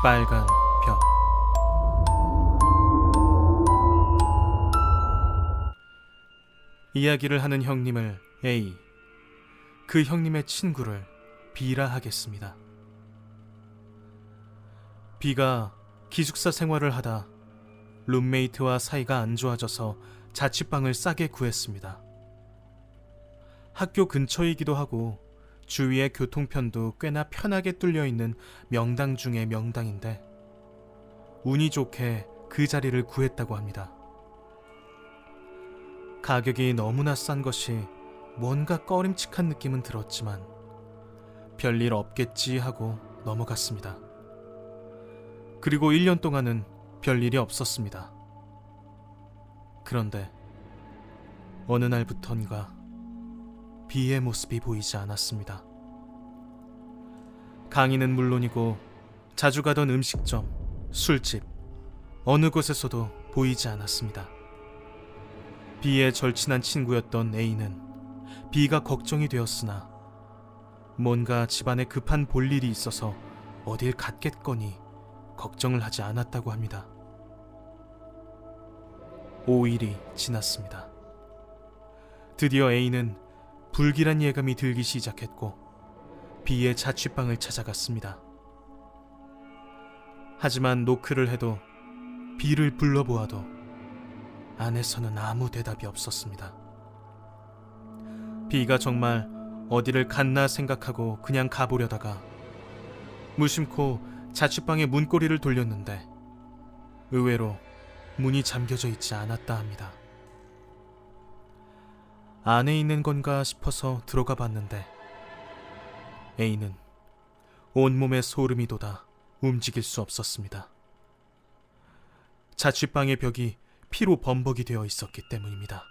빨간 벽. 이야기를 하는 형님을 A, 그 형님의 친구를 B라 하겠습니다. B가 기숙사 생활을 하다 룸메이트와 사이가 안 좋아져서 자취방을 싸게 구했습니다. 학교 근처이기도 하고 주위의 교통편도 꽤나 편하게 뚫려있는 명당 중의 명당인데 운이 좋게 그 자리를 구했다고 합니다. 가격이 너무나 싼 것이 뭔가 꺼림칙한 느낌은 들었지만 별일 없겠지 하고 넘어갔습니다. 그리고 1년 동안은 별일이 없었습니다. 그런데 어느 날부턴가 B의 모습이 보이지 않았습니다. 강의는 물론이고 자주 가던 음식점, 술집, 어느 곳에서도 보이지 않았습니다. B의 절친한 친구였던 A는 B가 걱정이 되었으나 뭔가 집안에 급한 볼일이 있어서 어딜 갔겠거니 걱정을 하지 않았다고 합니다. 5일이 지났습니다. 드디어 A는 불길한 예감이 들기 시작했고 B의 자취방을 찾아갔습니다. 하지만 노크를 해도 B를 불러보아도 안에서는 아무 대답이 없었습니다. B가 정말 어디를 갔나 생각하고 그냥 가보려다가 무심코 자취방의 문고리를 돌렸는데 의외로 문이 잠겨져 있지 않았다 합니다. 안에 있는 건가 싶어서 들어가 봤는데 A는 온몸에 소름이 돋아 움직일 수 없었습니다. 자취방의 벽이 피로 범벅이 되어 있었기 때문입니다.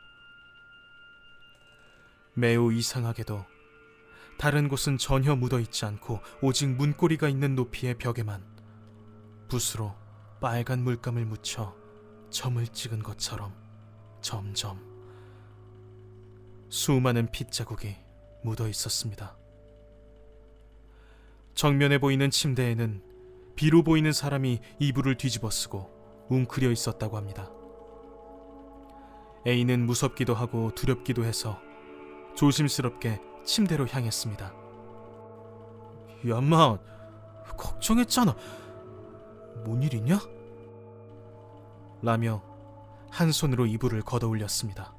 매우 이상하게도 다른 곳은 전혀 묻어있지 않고 오직 문고리가 있는 높이의 벽에만 붓으로 빨간 물감을 묻혀 점을 찍은 것처럼 점점 수많은 핏자국이 묻어 있었습니다. 정면에 보이는 침대에는 비로 보이는 사람이 이불을 뒤집어 쓰고 웅크려 있었다고 합니다. A는 무섭기도 하고 두렵기도 해서 조심스럽게 침대로 향했습니다. 야, 인마, 걱정했잖아. 뭔 일 있냐? 라며 한 손으로 이불을 걷어 올렸습니다.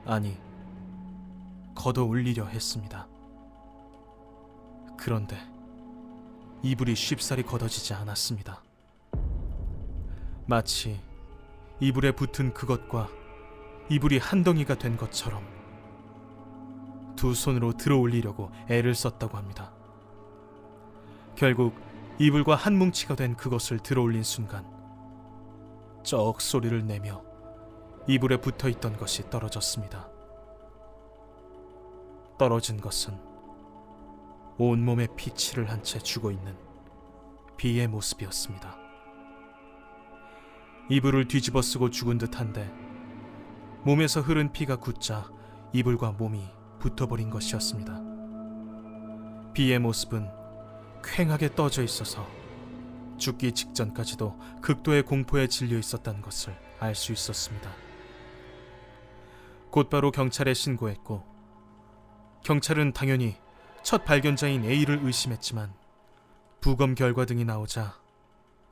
아니, 걷어 올리려 했습니다. 그런데 이불이 쉽사리 걷어지지 않았습니다. 마치 이불에 붙은 그것과 이불이 한 덩이가 된 것처럼 두 손으로 들어 올리려고 애를 썼다고 합니다. 결국 이불과 한 뭉치가 된 그것을 들어 올린 순간 쩍 소리를 내며 이불에 붙어있던 것이 떨어졌습니다. 떨어진 것은 온몸에 피칠을 한 채 죽어있는 B의 모습이었습니다. 이불을 뒤집어 쓰고 죽은 듯한데 몸에서 흐른 피가 굳자 이불과 몸이 붙어버린 것이었습니다. B의 모습은 퀭하게 떠져 있어서 죽기 직전까지도 극도의 공포에 질려 있었다는 것을 알 수 있었습니다. 곧바로 경찰에 신고했고 경찰은 당연히 첫 발견자인 A를 의심했지만 부검 결과 등이 나오자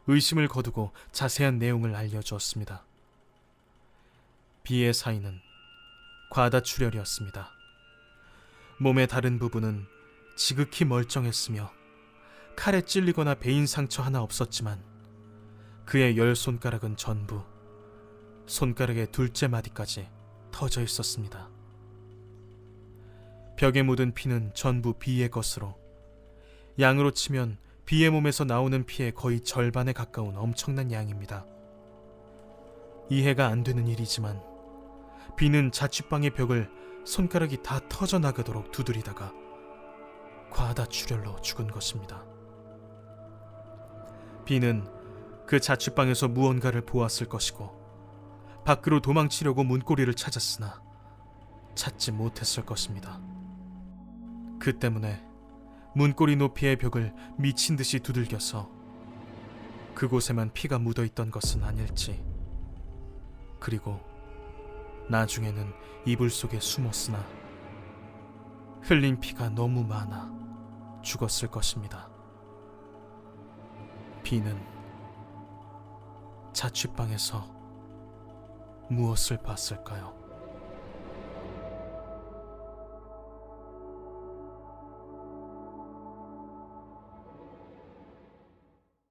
의심을 거두고 자세한 내용을 알려주었습니다. B의 사인은 과다출혈이었습니다. 몸의 다른 부분은 지극히 멀쩡했으며 칼에 찔리거나 베인 상처 하나 없었지만 그의 10손가락은 전부 손가락의 둘째 마디까지 터져 있었습니다. 벽에 묻은 피는 전부 B의 것으로 양으로 치면 B의 몸에서 나오는 피의 거의 절반에 가까운 엄청난 양입니다. 이해가 안 되는 일이지만 B는 자취방의 벽을 손가락이 다 터져 나가도록 두드리다가 과다출혈로 죽은 것입니다. B는 그 자취방에서 무언가를 보았을 것이고 밖으로 도망치려고 문고리를 찾았으나 찾지 못했을 것입니다. 그 때문에 문고리 높이의 벽을 미친 듯이 두들겨서 그곳에만 피가 묻어 있던 것은 아닐지, 그리고 나중에는 이불 속에 숨었으나 흘린 피가 너무 많아 죽었을 것입니다. 비는 자취방에서 무엇을 봤을까요?